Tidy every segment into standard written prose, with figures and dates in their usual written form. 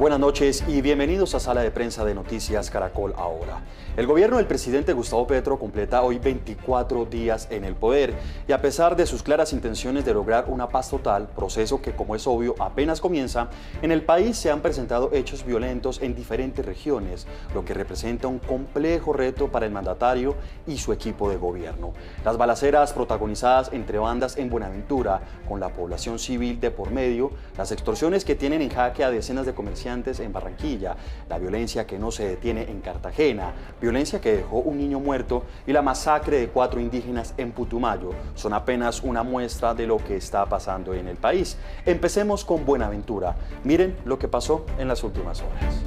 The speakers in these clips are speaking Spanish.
Buenas noches y bienvenidos a Sala de Prensa de Noticias Caracol Ahora. El gobierno del presidente Gustavo Petro completa hoy 24 días en el poder y a pesar de sus claras intenciones de lograr una paz total, proceso que como es obvio apenas comienza, en el país se han presentado hechos violentos en diferentes regiones, lo que representa un complejo reto para el mandatario y su equipo de gobierno. Las balaceras protagonizadas entre bandas en Buenaventura, con la población civil de por medio, las extorsiones que tienen en jaque a decenas de comerciantes en Barranquilla, la violencia que no se detiene en Cartagena, violencia que dejó un niño muerto y la masacre de 4 indígenas en Putumayo son apenas una muestra de lo que está pasando en el país. Empecemos con Buenaventura. Miren lo que pasó en las últimas horas.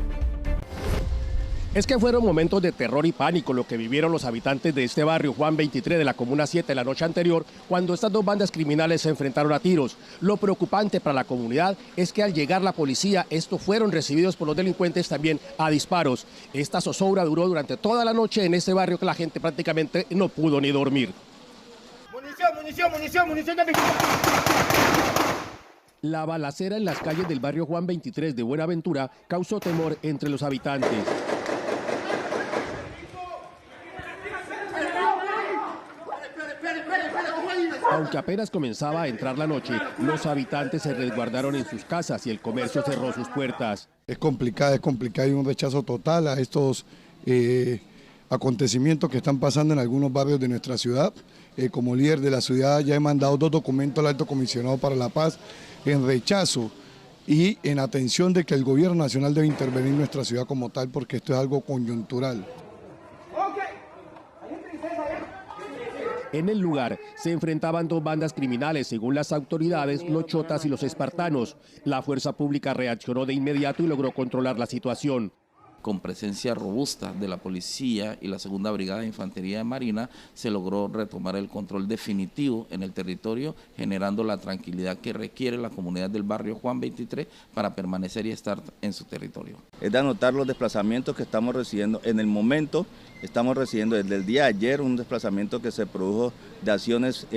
Es que fueron momentos de terror y pánico lo que vivieron los habitantes de este barrio Juan 23 de la Comuna 7 la noche anterior, cuando estas dos bandas criminales se enfrentaron a tiros. Lo preocupante para la comunidad es que al llegar la policía, estos fueron recibidos por los delincuentes también a disparos. Esta zozobra duró durante toda la noche en este barrio que la gente prácticamente no pudo ni dormir. ¡Munición de pistola! La balacera en las calles del barrio Juan 23 de Buenaventura causó temor entre los habitantes. Aunque apenas comenzaba a entrar la noche, los habitantes se resguardaron en sus casas y el comercio cerró sus puertas. Es complicado y un rechazo total a estos acontecimientos que están pasando en algunos barrios de nuestra ciudad. Como líder de la ciudad ya he mandado 2 documentos al Alto Comisionado para la Paz en rechazo y en atención de que el gobierno nacional debe intervenir en nuestra ciudad como tal, porque esto es algo coyuntural. En el lugar se enfrentaban 2 bandas criminales, según las autoridades, los chotas y los espartanos. La fuerza pública reaccionó de inmediato y logró controlar la situación. Con presencia robusta de la policía y la Segunda Brigada de Infantería de Marina, se logró retomar el control definitivo en el territorio, generando la tranquilidad que requiere la comunidad del barrio Juan 23 para permanecer y estar en su territorio. Es de anotar los desplazamientos que estamos recibiendo. En el momento estamos recibiendo desde el día de ayer un desplazamiento que se produjo de acciones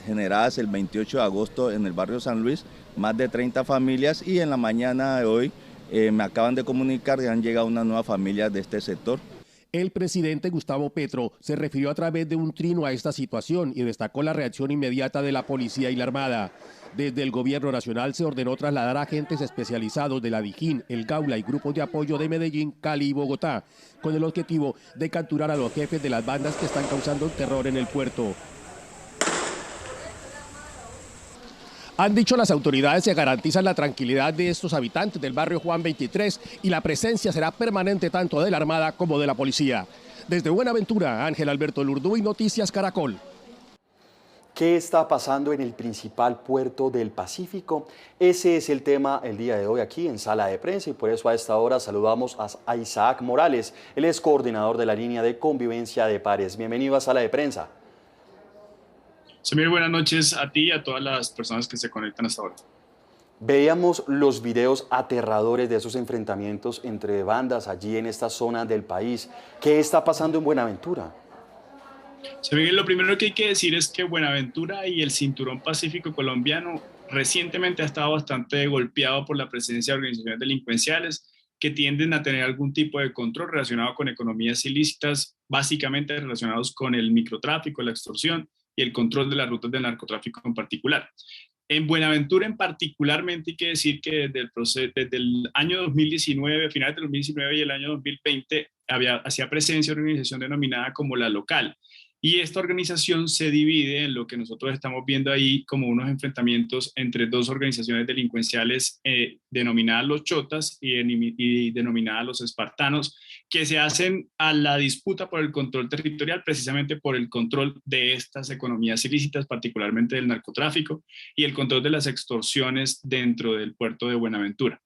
generadas el 28 de agosto en el barrio San Luis, más de 30 familias, y en la mañana de hoy me acaban de comunicar que han llegado una nueva familia de este sector. El presidente Gustavo Petro se refirió a través de un trino a esta situación y destacó la reacción inmediata de la policía y la Armada. Desde el gobierno nacional se ordenó trasladar a agentes especializados de la Dijín, el Gaula y grupos de apoyo de Medellín, Cali y Bogotá, con el objetivo de capturar a los jefes de las bandas que están causando terror en el puerto. Han dicho las autoridades que garantizan la tranquilidad de estos habitantes del barrio Juan 23 y la presencia será permanente tanto de la Armada como de la policía. Desde Buenaventura, Ángel Alberto Lurduy, Noticias Caracol. ¿Qué está pasando en el principal puerto del Pacífico? Ese es el tema el día de hoy aquí en Sala de Prensa y por eso a esta hora saludamos a Isaac Morales. Él es coordinador de la línea de convivencia de pares. Bienvenido a Sala de Prensa. Samir, buenas noches a ti y a todas las personas que se conectan hasta ahora. Veíamos los videos aterradores de esos enfrentamientos entre bandas allí en esta zona del país. ¿Qué está pasando en Buenaventura? Samir, lo primero que hay que decir es que Buenaventura y el cinturón pacífico colombiano recientemente ha estado bastante golpeado por la presencia de organizaciones delincuenciales que tienden a tener algún tipo de control relacionado con economías ilícitas, básicamente relacionados con el microtráfico, la extorsión y el control de las rutas del narcotráfico en particular. En Buenaventura en particularmente hay que decir que desde el año 2019, finales del 2019 y el año 2020, hacía presencia una organización denominada como La Local. Y esta organización se divide en lo que nosotros estamos viendo ahí como unos enfrentamientos entre 2 organizaciones delincuenciales denominadas los Chotas y denominadas los Espartanos, que se hacen a la disputa por el control territorial, precisamente por el control de estas economías ilícitas, particularmente del narcotráfico, y el control de las extorsiones dentro del puerto de Buenaventura.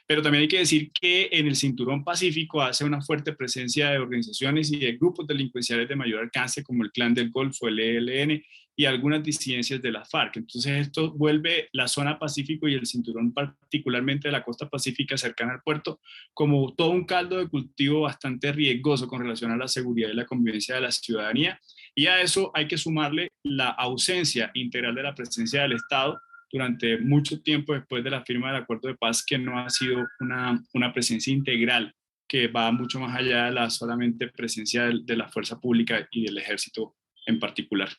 Pero también hay que decir que en el Cinturón Pacífico hace una fuerte presencia de organizaciones y de grupos delincuenciales de mayor alcance como el Clan del Golfo, el ELN y algunas disidencias de la FARC. Entonces esto vuelve la zona Pacífico y el cinturón particularmente de la costa pacífica cercana al puerto como todo un caldo de cultivo bastante riesgoso con relación a la seguridad y la convivencia de la ciudadanía. Y a eso hay que sumarle la ausencia integral de la presencia del Estado durante mucho tiempo después de la firma del acuerdo de paz, que no ha sido una presencia integral que va mucho más allá de la solamente presencia de la fuerza pública y del ejército en particular.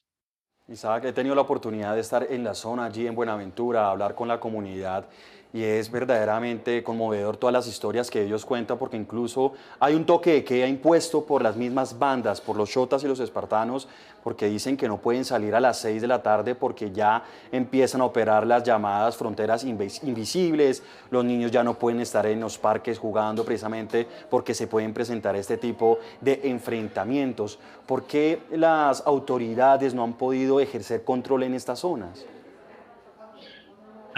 Isaac, he tenido la oportunidad de estar en la zona allí en Buenaventura, hablar con la comunidad y es verdaderamente conmovedor todas las historias que ellos cuentan porque incluso hay un toque de queda impuesto por las mismas bandas, por los chotas y los espartanos, porque dicen que no pueden salir a las 6 de la tarde porque ya empiezan a operar las llamadas fronteras invisibles, los niños ya no pueden estar en los parques jugando precisamente porque se pueden presentar este tipo de enfrentamientos. ¿Por qué las autoridades no han podido ejercer control en estas zonas?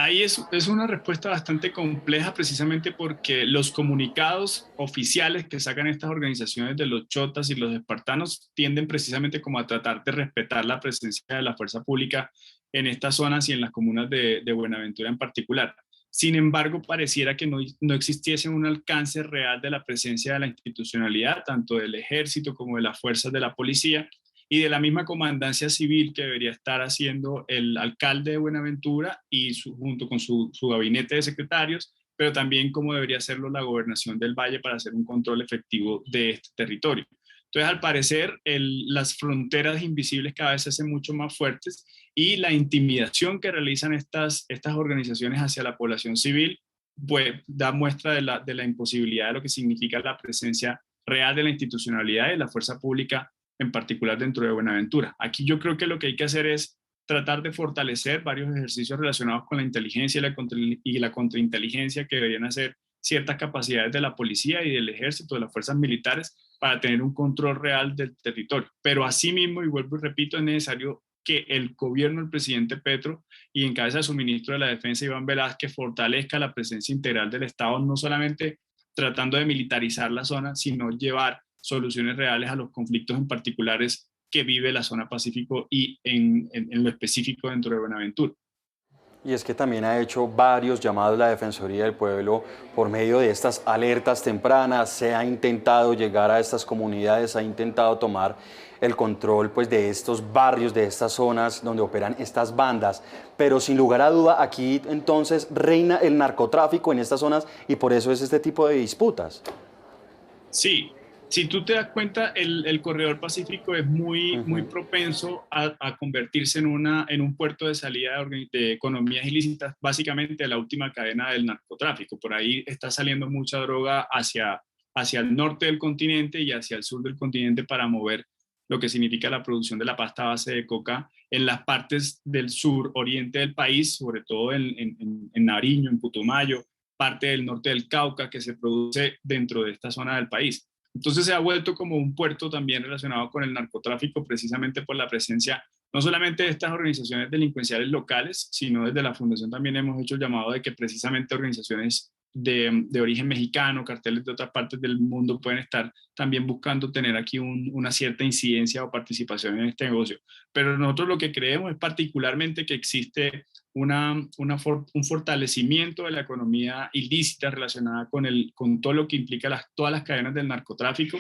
Ahí es una respuesta bastante compleja precisamente porque los comunicados oficiales que sacan estas organizaciones de los chotas y los espartanos tienden precisamente como a tratar de respetar la presencia de la fuerza pública en estas zonas y en las comunas de Buenaventura en particular. Sin embargo, pareciera que no existiese un alcance real de la presencia de la institucionalidad, tanto del ejército como de las fuerzas de la policía, y de la misma comandancia civil que debería estar haciendo el alcalde de Buenaventura y junto con su gabinete de secretarios, pero también como debería hacerlo la gobernación del Valle para hacer un control efectivo de este territorio. Entonces, al parecer, las fronteras invisibles cada vez se hacen mucho más fuertes y la intimidación que realizan estas organizaciones hacia la población civil, pues da muestra de la imposibilidad de lo que significa la presencia real de la institucionalidad y de la fuerza pública en particular dentro de Buenaventura. Aquí yo creo que lo que hay que hacer es tratar de fortalecer varios ejercicios relacionados con la inteligencia y la contrainteligencia que deberían hacer ciertas capacidades de la policía y del ejército, de las fuerzas militares, para tener un control real del territorio. Pero asimismo, y vuelvo y repito, es necesario que el gobierno del presidente Petro y en cabeza de su ministro de la Defensa, Iván Velázquez, fortalezca la presencia integral del Estado, no solamente tratando de militarizar la zona, sino llevar soluciones reales a los conflictos en particulares que vive la zona Pacífico y en lo específico dentro de Buenaventura. Y es que también ha hecho varios llamados la Defensoría del Pueblo por medio de estas alertas tempranas, se ha intentado llegar a estas comunidades, se ha intentado tomar el control pues, de estos barrios, de estas zonas donde operan estas bandas, pero sin lugar a duda aquí entonces reina el narcotráfico en estas zonas y por eso es este tipo de disputas. Sí, si tú te das cuenta, el corredor pacífico es muy propenso a convertirse en un puerto de salida de economías ilícitas, básicamente la última cadena del narcotráfico. Por ahí está saliendo mucha droga hacia el norte del continente y hacia el sur del continente para mover lo que significa la producción de la pasta base de coca en las partes del sur oriente del país, sobre todo en Nariño, en Putumayo, parte del norte del Cauca que se produce dentro de esta zona del país. Entonces se ha vuelto como un puerto también relacionado con el narcotráfico, precisamente por la presencia no solamente de estas organizaciones delincuenciales locales, sino desde la Fundación también hemos hecho el llamado de que precisamente organizaciones de origen mexicano, carteles de otras partes del mundo pueden estar también buscando tener aquí una cierta incidencia o participación en este negocio. Pero nosotros lo que creemos es particularmente que existe un fortalecimiento de la economía ilícita relacionada con todo lo que implica todas las cadenas del narcotráfico,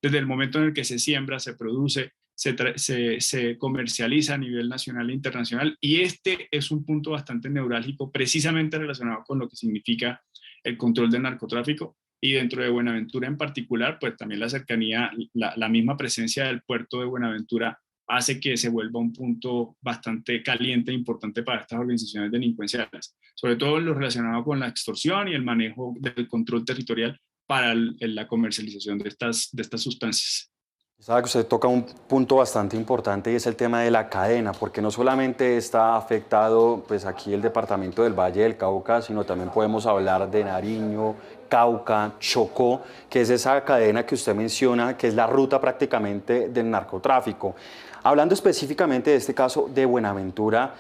desde el momento en el que se siembra, se produce, se comercializa a nivel nacional e internacional, y este es un punto bastante neurálgico precisamente relacionado con lo que significa el control del narcotráfico, y dentro de Buenaventura en particular, pues también la cercanía, la misma presencia del puerto de Buenaventura hace que se vuelva un punto bastante caliente e importante para estas organizaciones delincuenciales, sobre todo lo relacionado con la extorsión y el manejo del control territorial para la comercialización de estas sustancias. Sabe que usted toca un punto bastante importante y es el tema de la cadena, porque no solamente está afectado pues, aquí el departamento del Valle del Cauca, sino también podemos hablar de Nariño, Cauca, Chocó, que es esa cadena que usted menciona, que es la ruta prácticamente del narcotráfico. Hablando específicamente de este caso de Buenaventura,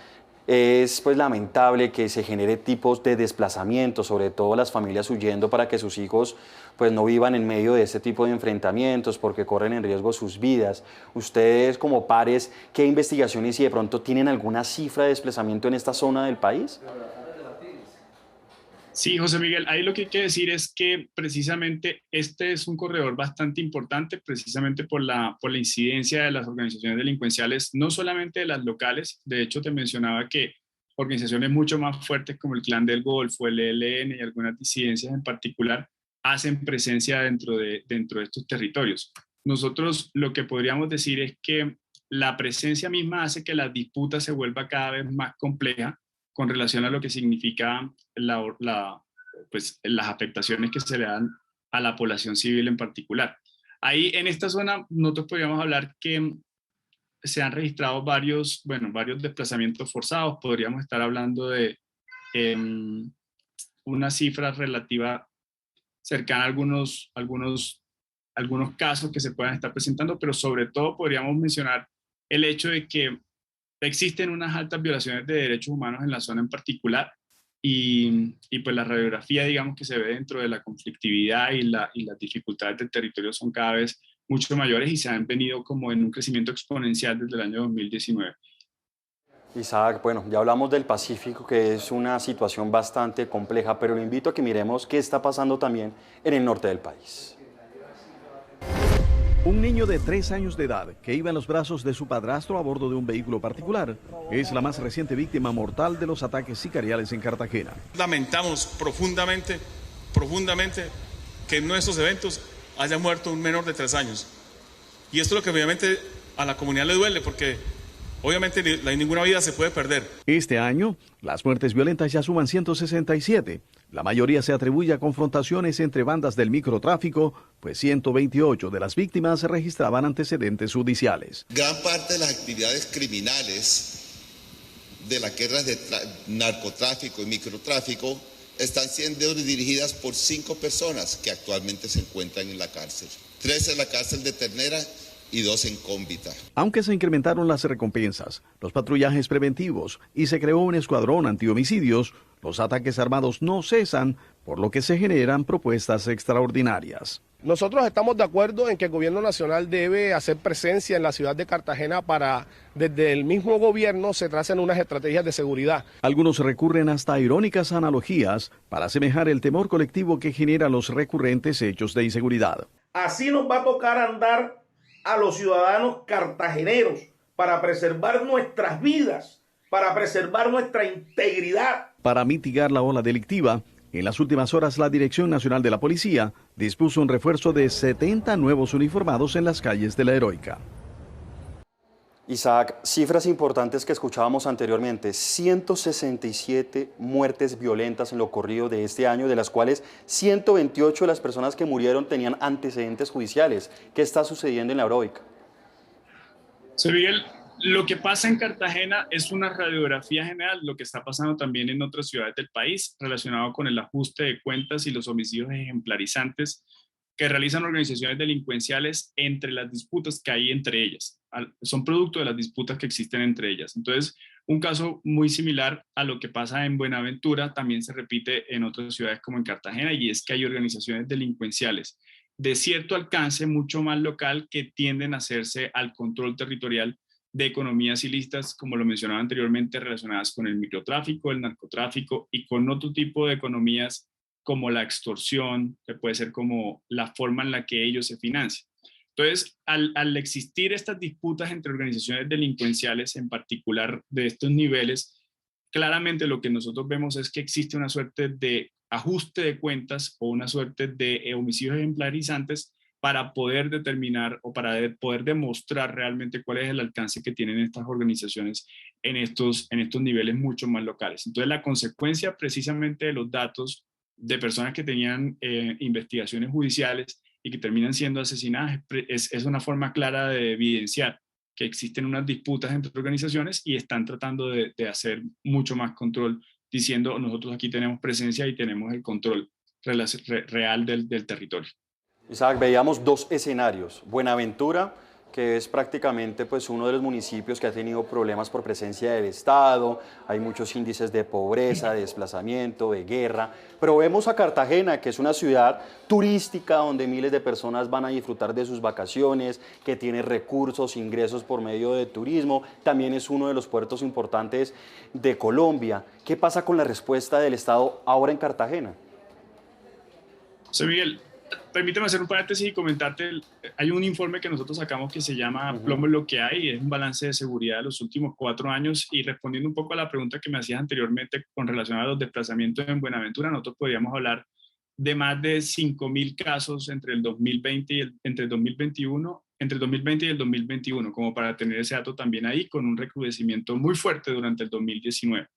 es pues lamentable que se genere tipos de desplazamiento, sobre todo las familias huyendo para que sus hijos pues no vivan en medio de este tipo de enfrentamientos porque corren en riesgo sus vidas. Ustedes como pares, ¿qué investigaciones y de pronto tienen alguna cifra de desplazamiento en esta zona del país? Sí, José Miguel, ahí lo que hay que decir es que precisamente este es un corredor bastante importante, precisamente por la incidencia de las organizaciones delincuenciales, no solamente de las locales. De hecho, te mencionaba que organizaciones mucho más fuertes como el Clan del Golfo, el ELN y algunas disidencias en particular hacen presencia dentro de estos territorios. Nosotros lo que podríamos decir es que la presencia misma hace que la disputa se vuelva cada vez más compleja con relación a lo que significa pues, las afectaciones que se le dan a la población civil en particular. Ahí en esta zona nosotros podríamos hablar que se han registrado varios desplazamientos forzados. Podríamos estar hablando de una cifra relativa cercana a algunos casos que se puedan estar presentando, pero sobre todo podríamos mencionar el hecho de que existen unas altas violaciones de derechos humanos en la zona en particular y pues la radiografía, digamos, que se ve dentro de la conflictividad y las dificultades del territorio son cada vez mucho mayores y se han venido como en un crecimiento exponencial desde el año 2019. Isaac, bueno, ya hablamos del Pacífico, que es una situación bastante compleja, pero le invito a que miremos qué está pasando también en el norte del país. Un niño de 3 años de edad que iba en los brazos de su padrastro a bordo de un vehículo particular es la más reciente víctima mortal de los ataques sicariales en Cartagena. Lamentamos profundamente que en nuestros eventos haya muerto un menor de 3 años. Y esto es lo que obviamente a la comunidad le duele porque obviamente ninguna vida se puede perder. Este año, las muertes violentas ya suman 167. La mayoría se atribuye a confrontaciones entre bandas del microtráfico, pues 128 de las víctimas registraban antecedentes judiciales. Gran parte de las actividades criminales de las guerras de narcotráfico y microtráfico están siendo dirigidas por 5 personas que actualmente se encuentran en la cárcel. 3 en la cárcel de Ternera y 2 en Cómbita. Aunque se incrementaron las recompensas, los patrullajes preventivos y se creó un escuadrón antihomicidios, los ataques armados no cesan, por lo que se generan propuestas extraordinarias. Nosotros estamos de acuerdo en que el gobierno nacional debe hacer presencia en la ciudad de Cartagena para, desde el mismo gobierno, se tracen unas estrategias de seguridad. Algunos recurren hasta irónicas analogías para asemejar el temor colectivo que generan los recurrentes hechos de inseguridad. Así nos va a tocar andar a los ciudadanos cartageneros para preservar nuestras vidas, para preservar nuestra integridad. Para mitigar la ola delictiva, en las últimas horas la Dirección Nacional de la Policía dispuso un refuerzo de 70 nuevos uniformados en las calles de La Heroica. Isaac, cifras importantes que escuchábamos anteriormente, 167 muertes violentas en lo corrido de este año, de las cuales 128 de las personas que murieron tenían antecedentes judiciales. ¿Qué está sucediendo en La Heroica? Miguel, lo que pasa en Cartagena es una radiografía general, lo que está pasando también en otras ciudades del país, relacionado con el ajuste de cuentas y los homicidios ejemplarizantes que realizan organizaciones delincuenciales entre las disputas que hay entre ellas. Son producto de las disputas que existen entre ellas. Entonces, un caso muy similar a lo que pasa en Buenaventura también se repite en otras ciudades como en Cartagena, y es que hay organizaciones delincuenciales de cierto alcance, mucho más local, que tienden a hacerse al control territorial de economías ilícitas, como lo mencionaba anteriormente, relacionadas con el microtráfico, el narcotráfico y con otro tipo de economías como la extorsión, que puede ser como la forma en la que ellos se financian. Entonces, al existir estas disputas entre organizaciones delincuenciales, en particular de estos niveles, claramente lo que nosotros vemos es que existe una suerte de ajuste de cuentas o una suerte de homicidios ejemplarizantes para poder determinar o para poder demostrar realmente cuál es el alcance que tienen estas organizaciones en estos niveles mucho más locales. Entonces, la consecuencia precisamente de los datos de personas que tenían investigaciones judiciales y que terminan siendo asesinadas es una forma clara de evidenciar que existen unas disputas entre organizaciones y están tratando de hacer mucho más control, diciendo nosotros aquí tenemos presencia y tenemos el control real del territorio. Isaac, veíamos 2 escenarios. Buenaventura, que es prácticamente pues, uno de los municipios que ha tenido problemas por presencia del Estado, hay muchos índices de pobreza, de desplazamiento, de guerra, pero vemos a Cartagena, que es una ciudad turística donde miles de personas van a disfrutar de sus vacaciones, que tiene recursos, ingresos por medio de turismo, también es uno de los puertos importantes de Colombia. ¿Qué pasa con la respuesta del Estado ahora en Cartagena? José Miguel, Permíteme hacer un paréntesis y comentarte, hay un informe que nosotros sacamos que se llama Plomo es lo que hay, es un balance de seguridad de los últimos 4 años, y respondiendo un poco a la pregunta que me hacías anteriormente con relación a los desplazamientos en Buenaventura, nosotros podríamos hablar de más de 5.000 casos entre el 2020 y entre el 2020 y el 2021, como para tener ese dato también ahí, con un recrudecimiento muy fuerte durante el 2019.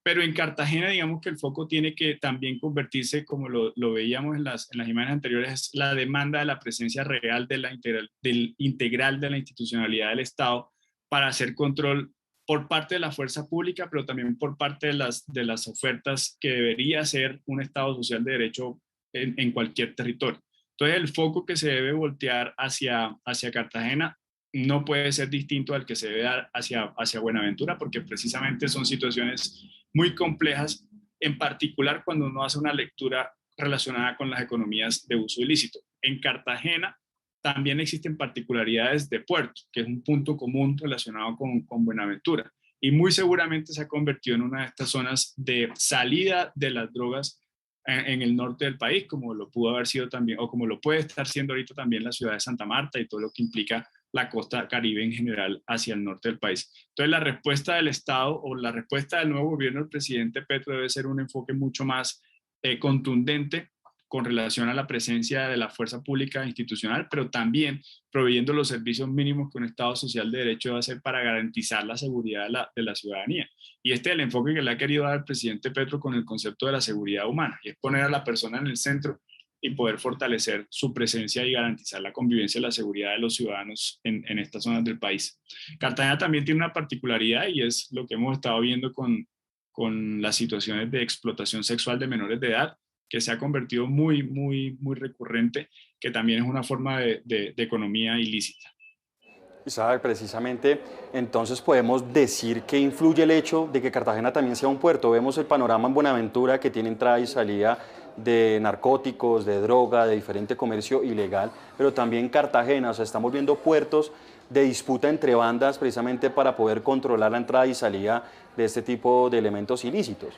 Pero en Cartagena, digamos que el foco tiene que también convertirse, como lo veíamos en las imágenes anteriores, la demanda de la presencia real del integral de la institucionalidad del Estado para hacer control por parte de la fuerza pública, pero también por parte de las ofertas que debería ser un Estado social de derecho en cualquier territorio. Entonces, el foco que se debe voltear hacia Cartagena no puede ser distinto al que se debe dar hacia Buenaventura, porque precisamente son situaciones muy complejas, en particular cuando uno hace una lectura relacionada con las economías de uso ilícito. En Cartagena también existen particularidades de puerto, que es un punto común relacionado con Buenaventura, y muy seguramente se ha convertido en una de estas zonas de salida de las drogas en el norte del país, como lo pudo haber sido también, o como lo puede estar siendo ahorita también la ciudad de Santa Marta y todo lo que implica la costa caribe en general hacia el norte del país. Entonces, la respuesta del Estado o la respuesta del nuevo gobierno del presidente Petro debe ser un enfoque mucho más contundente con relación a la presencia de la fuerza pública institucional, pero también proveyendo los servicios mínimos que un Estado social de derecho debe hacer para garantizar la seguridad de la ciudadanía. Y este es el enfoque que le ha querido dar el presidente Petro con el concepto de la seguridad humana, y es poner a la persona en el centro y poder fortalecer su presencia y garantizar la convivencia y la seguridad de los ciudadanos en estas zonas del país. Cartagena también tiene una particularidad, y es lo que hemos estado viendo con las situaciones de explotación sexual de menores de edad, que se ha convertido muy recurrente, que también es una forma de economía ilícita. Isaac, precisamente, entonces podemos decir que influye el hecho de que Cartagena también sea un puerto. Vemos el panorama en Buenaventura, que tiene entrada y salida de narcóticos, de droga, de diferente comercio ilegal, pero también Cartagena, o sea, estamos viendo puertos de disputa entre bandas precisamente para poder controlar la entrada y salida de este tipo de elementos ilícitos.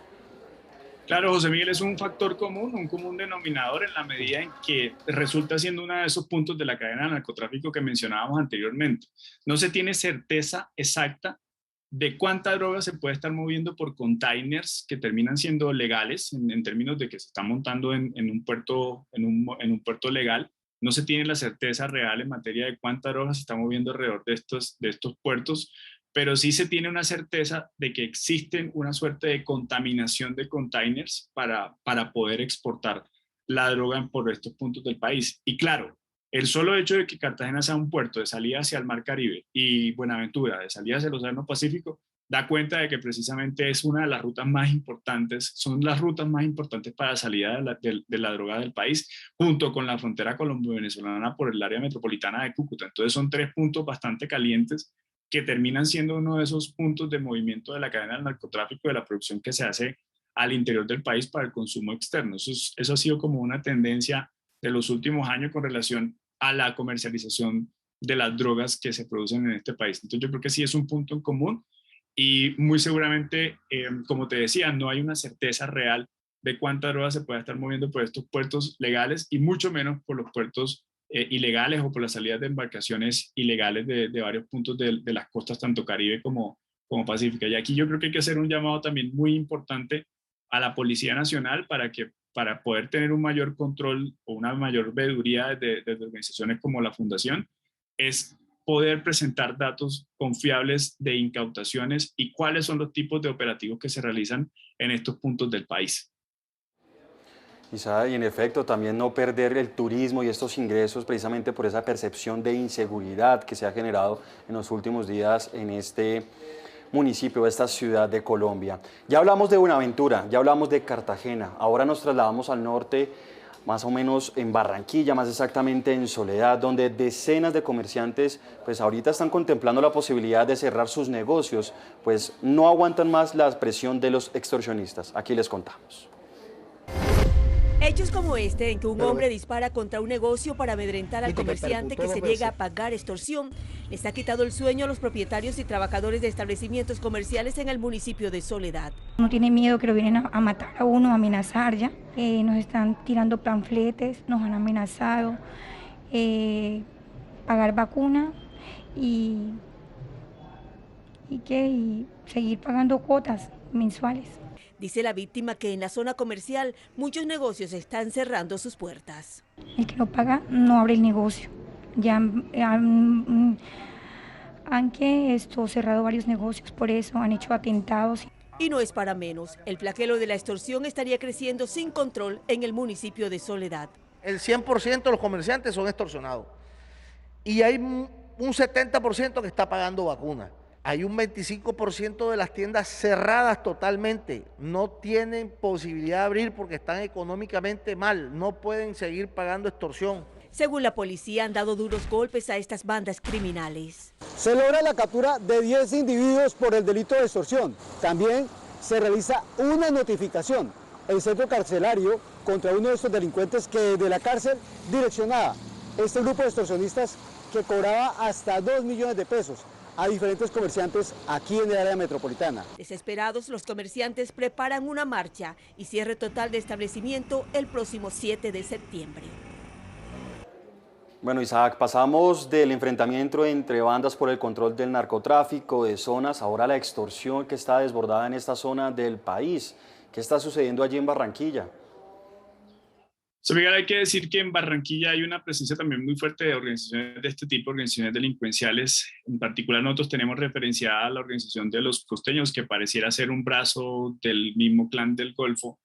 Claro, José Miguel, es un factor común, un común denominador en la medida en que resulta siendo uno de esos puntos de la cadena de narcotráfico que mencionábamos anteriormente. No se tiene certeza exacta de cuánta droga se puede estar moviendo por containers que terminan siendo legales en términos de que se está montando en un puerto legal. No se tiene la certeza real en materia de cuánta droga se está moviendo alrededor de estos puertos, pero sí se tiene una certeza de que existen una suerte de contaminación de containers para poder exportar la droga por estos puntos del país. Y claro, el solo hecho de que Cartagena sea un puerto de salida hacia el Mar Caribe y Buenaventura de salida hacia el Océano Pacífico da cuenta de que precisamente es una de las rutas más importantes, son las rutas más importantes para la salida de la droga del país, junto con la frontera colombo-venezolana por el área metropolitana de Cúcuta. Entonces son 3 puntos bastante calientes que terminan siendo uno de esos puntos de movimiento de la cadena del narcotráfico, de la producción que se hace al interior del país para el consumo externo. Eso ha sido como una tendencia de los últimos años con relación a la comercialización de las drogas que se producen en este país. Entonces yo creo que sí es un punto en común, y muy seguramente, como te decía, no hay una certeza real de cuánta droga se puede estar moviendo por estos puertos legales, y mucho menos por los puertos ilegales o por las salidas de embarcaciones ilegales de varios puntos de las costas, tanto Caribe como Pacífica. Y aquí yo creo que hay que hacer un llamado también muy importante a la Policía Nacional para poder tener un mayor control o una mayor veeduría de organizaciones como la Fundación, es poder presentar datos confiables de incautaciones y cuáles son los tipos de operativos que se realizan en estos puntos del país. Y en efecto, también no perder el turismo y estos ingresos precisamente por esa percepción de inseguridad que se ha generado en los últimos días en este municipio, esta ciudad de Colombia. Ya hablamos de Buenaventura, ya hablamos de Cartagena, ahora nos trasladamos al norte, más o menos en Barranquilla, más exactamente en Soledad, donde decenas de comerciantes pues ahorita están contemplando la posibilidad de cerrar sus negocios, pues no aguantan más la presión de los extorsionistas. Aquí les contamos. Hechos como este, en que un hombre dispara contra un negocio para amedrentar al comerciante que se niega a pagar extorsión, les ha quitado el sueño a los propietarios y trabajadores de establecimientos comerciales en el municipio de Soledad. Uno tiene miedo que lo vienen a matar a uno, a amenazar ya. Nos están tirando panfletes, nos han amenazado, pagar vacuna y seguir pagando cuotas mensuales. Dice la víctima que en la zona comercial muchos negocios están cerrando sus puertas. El que no paga no abre el negocio. Ya han cerrado varios negocios, por eso han hecho atentados. Y no es para menos, el flagelo de la extorsión estaría creciendo sin control en el municipio de Soledad. El 100% de los comerciantes son extorsionados y hay un 70% que está pagando vacuna. Hay un 25% de las tiendas cerradas totalmente, no tienen posibilidad de abrir porque están económicamente mal, no pueden seguir pagando extorsión. Según la policía, han dado duros golpes a estas bandas criminales. Se logra la captura de 10 individuos por el delito de extorsión. También se realiza una notificación en centro carcelario contra uno de estos delincuentes que desde la cárcel direccionaba este grupo de extorsionistas que cobraba hasta 2 millones de pesos a diferentes comerciantes aquí en el área metropolitana. Desesperados, los comerciantes preparan una marcha y cierre total de establecimiento el próximo 7 de septiembre. Bueno, Isaac, pasamos del enfrentamiento entre bandas por el control del narcotráfico de zonas, ahora la extorsión que está desbordada en esta zona del país. ¿Qué está sucediendo allí en Barranquilla? Miguel, hay que decir que en Barranquilla hay una presencia también muy fuerte de organizaciones de este tipo, organizaciones delincuenciales. En particular, nosotros tenemos referenciada la organización de los costeños, que pareciera ser un brazo del mismo clan del Golfo,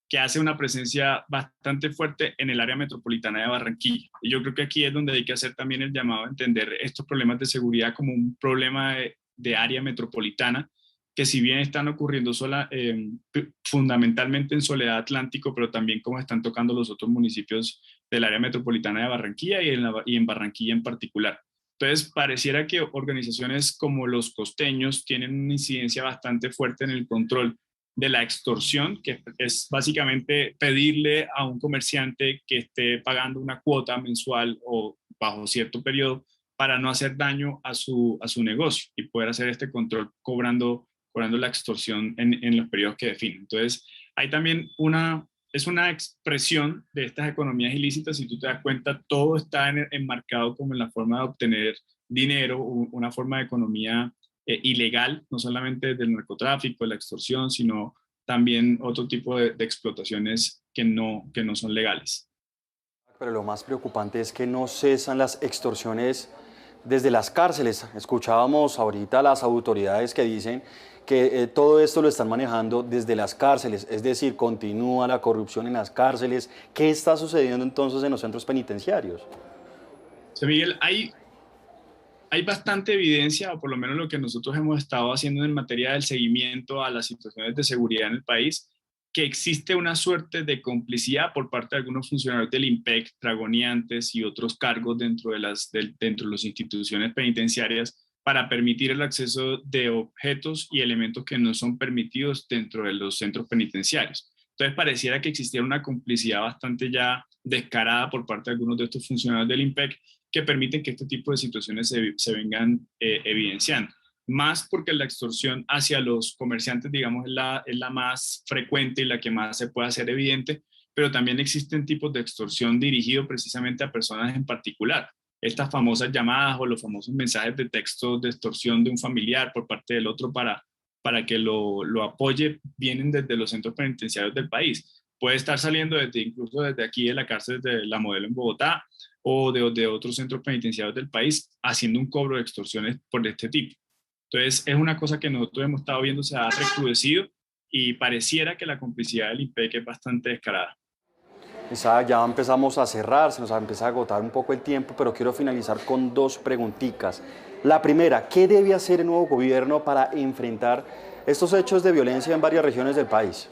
que hace una presencia bastante fuerte en el área metropolitana de Barranquilla. Y yo creo que aquí es donde hay que hacer también el llamado a entender estos problemas de seguridad como un problema de área metropolitana, que si bien están ocurriendo fundamentalmente en Soledad Atlántico, pero también como están tocando los otros municipios del área metropolitana de Barranquilla y en Barranquilla en particular. Entonces, pareciera que organizaciones como los costeños tienen una incidencia bastante fuerte en el control de la extorsión, que es básicamente pedirle a un comerciante que esté pagando una cuota mensual o bajo cierto periodo para no hacer daño a su negocio y poder hacer este control cobrando la extorsión en los periodos que definen. Entonces, hay también es una expresión de estas economías ilícitas. Si tú te das cuenta, todo está enmarcado como en la forma de obtener dinero, una forma de economía ilegal, no solamente del narcotráfico, de la extorsión, sino también otro tipo de explotaciones que no son legales. Pero lo más preocupante es que no cesan las extorsiones desde las cárceles. Escuchábamos ahorita a las autoridades que dicen que todo esto lo están manejando desde las cárceles, es decir, continúa la corrupción en las cárceles. ¿Qué está sucediendo entonces en los centros penitenciarios? Sí, Miguel, hay bastante evidencia, o por lo menos lo que nosotros hemos estado haciendo en materia del seguimiento a las situaciones de seguridad en el país, que existe una suerte de complicidad por parte de algunos funcionarios del IMPEC, dragoniantes y otros cargos dentro de las instituciones penitenciarias para permitir el acceso de objetos y elementos que no son permitidos dentro de los centros penitenciarios. Entonces pareciera que existiera una complicidad bastante ya descarada por parte de algunos de estos funcionarios del IMPEC que permiten que este tipo de situaciones se vengan evidenciando. Más porque la extorsión hacia los comerciantes, digamos, es la más frecuente y la que más se puede hacer evidente, pero también existen tipos de extorsión dirigidos precisamente a personas en particular. Estas famosas llamadas o los famosos mensajes de texto de extorsión de un familiar por parte del otro para que lo apoye, vienen desde los centros penitenciarios del país. Puede estar saliendo incluso desde aquí de la cárcel de La Modelo en Bogotá o de otros centros penitenciarios del país, haciendo un cobro de extorsiones por este tipo. Entonces, es una cosa que nosotros hemos estado viendo se ha recrudecido y pareciera que la complicidad del IMPEC es bastante descarada. Isaac, ya empezamos a cerrar, se nos empieza a agotar un poco el tiempo, pero quiero finalizar con dos preguntitas. La primera, ¿qué debe hacer el nuevo gobierno para enfrentar estos hechos de violencia en varias regiones del país?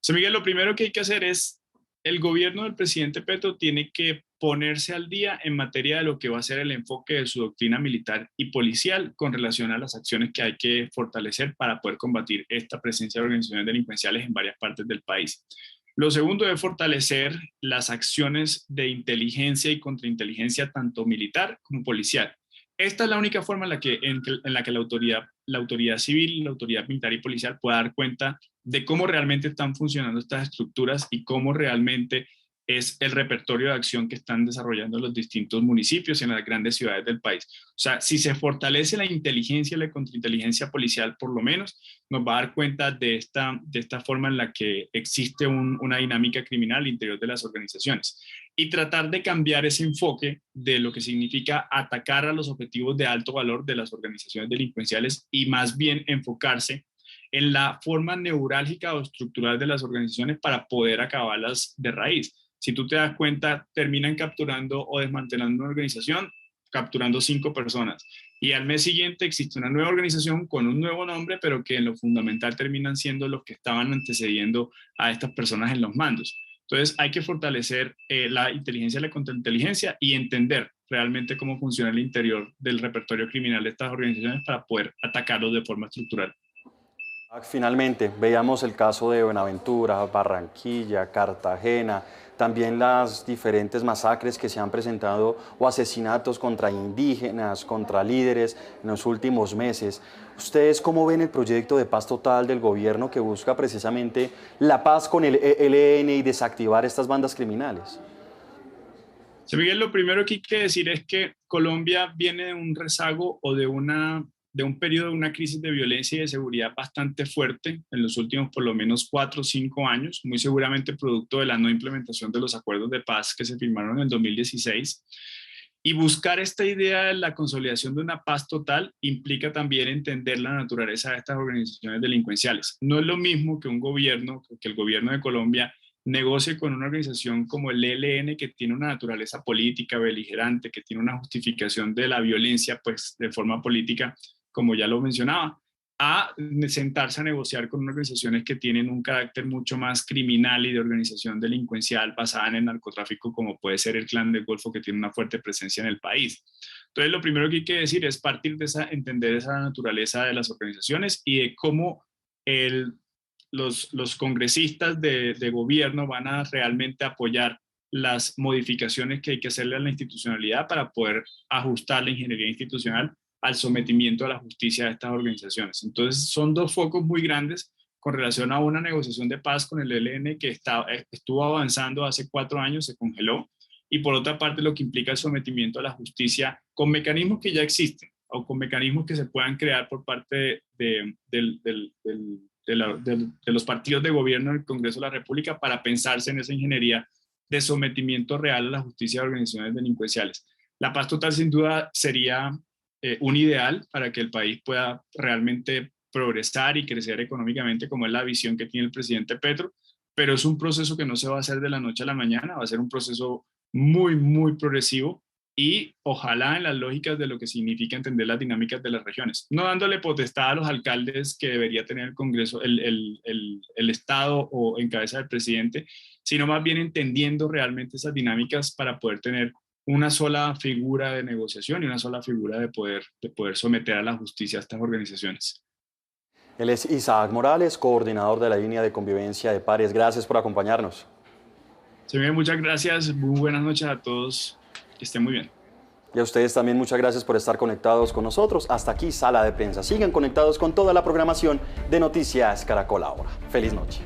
Sí, Miguel, lo primero que hay que hacer es, el gobierno del presidente Petro tiene que ponerse al día en materia de lo que va a ser el enfoque de su doctrina militar y policial con relación a las acciones que hay que fortalecer para poder combatir esta presencia de organizaciones delincuenciales en varias partes del país. Lo segundo es fortalecer las acciones de inteligencia y contrainteligencia, tanto militar como policial. Esta es la única forma en la que la autoridad civil, la autoridad militar y policial pueda dar cuenta de cómo realmente están funcionando estas estructuras y cómo realmente es el repertorio de acción que están desarrollando los distintos municipios y en las grandes ciudades del país. O sea, si se fortalece la inteligencia y la contrainteligencia policial, por lo menos, nos va a dar cuenta de esta forma en la que existe una dinámica criminal al interior de las organizaciones. Y tratar de cambiar ese enfoque de lo que significa atacar a los objetivos de alto valor de las organizaciones delincuenciales y más bien enfocarse en la forma neurálgica o estructural de las organizaciones para poder acabarlas de raíz. Si tú te das cuenta, terminan capturando o desmantelando una organización, capturando 5 personas. Y al mes siguiente existe una nueva organización con un nuevo nombre, pero que en lo fundamental terminan siendo los que estaban antecediendo a estas personas en los mandos. Entonces hay que fortalecer la inteligencia y la contrainteligencia y entender realmente cómo funciona el interior del repertorio criminal de estas organizaciones para poder atacarlos de forma estructural. Finalmente, veíamos el caso de Buenaventura, Barranquilla, Cartagena, también las diferentes masacres que se han presentado o asesinatos contra indígenas, contra líderes en los últimos meses. ¿Ustedes cómo ven el proyecto de paz total del gobierno que busca precisamente la paz con el ELN y desactivar estas bandas criminales? Sí, Miguel, lo primero que hay que decir es que Colombia viene de un rezago o de un periodo de una crisis de violencia y de seguridad bastante fuerte en los últimos por lo menos 4 o 5 años, muy seguramente producto de la no implementación de los acuerdos de paz que se firmaron en el 2016. Y buscar esta idea de la consolidación de una paz total implica también entender la naturaleza de estas organizaciones delincuenciales. No es lo mismo que el gobierno de Colombia negocie con una organización como el ELN, que tiene una naturaleza política, beligerante, que tiene una justificación de la violencia pues, de forma política, como ya lo mencionaba, a sentarse a negociar con organizaciones que tienen un carácter mucho más criminal y de organización delincuencial basada en el narcotráfico, como puede ser el Clan del Golfo, que tiene una fuerte presencia en el país. Entonces, lo primero que hay que decir es partir de entender esa naturaleza de las organizaciones y de cómo los congresistas de gobierno van a realmente apoyar las modificaciones que hay que hacerle a la institucionalidad para poder ajustar la ingeniería institucional al sometimiento a la justicia de estas organizaciones. Entonces, son 2 focos muy grandes con relación a una negociación de paz con el ELN que estuvo avanzando hace 4 años, se congeló, y por otra parte lo que implica el sometimiento a la justicia con mecanismos que ya existen o con mecanismos que se puedan crear por parte de los partidos de gobierno del Congreso de la República para pensarse en esa ingeniería de sometimiento real a la justicia de organizaciones delincuenciales. La paz total sin duda sería un ideal para que el país pueda realmente progresar y crecer económicamente, como es la visión que tiene el presidente Petro, pero es un proceso que no se va a hacer de la noche a la mañana, va a ser un proceso muy, muy progresivo y ojalá en las lógicas de lo que significa entender las dinámicas de las regiones, no dándole potestad a los alcaldes que debería tener el Congreso, el Estado o en cabeza del presidente, sino más bien entendiendo realmente esas dinámicas para poder tener una sola figura de negociación y una sola figura de poder someter a la justicia a estas organizaciones. Él es Isaac Morales, coordinador de la línea de convivencia de pares. Gracias por acompañarnos. Sí, muchas gracias, muy buenas noches a todos, que estén muy bien. Y a ustedes también muchas gracias por estar conectados con nosotros. Hasta aquí Sala de Prensa. Sigan conectados con toda la programación de Noticias Caracol Ahora. Feliz noche.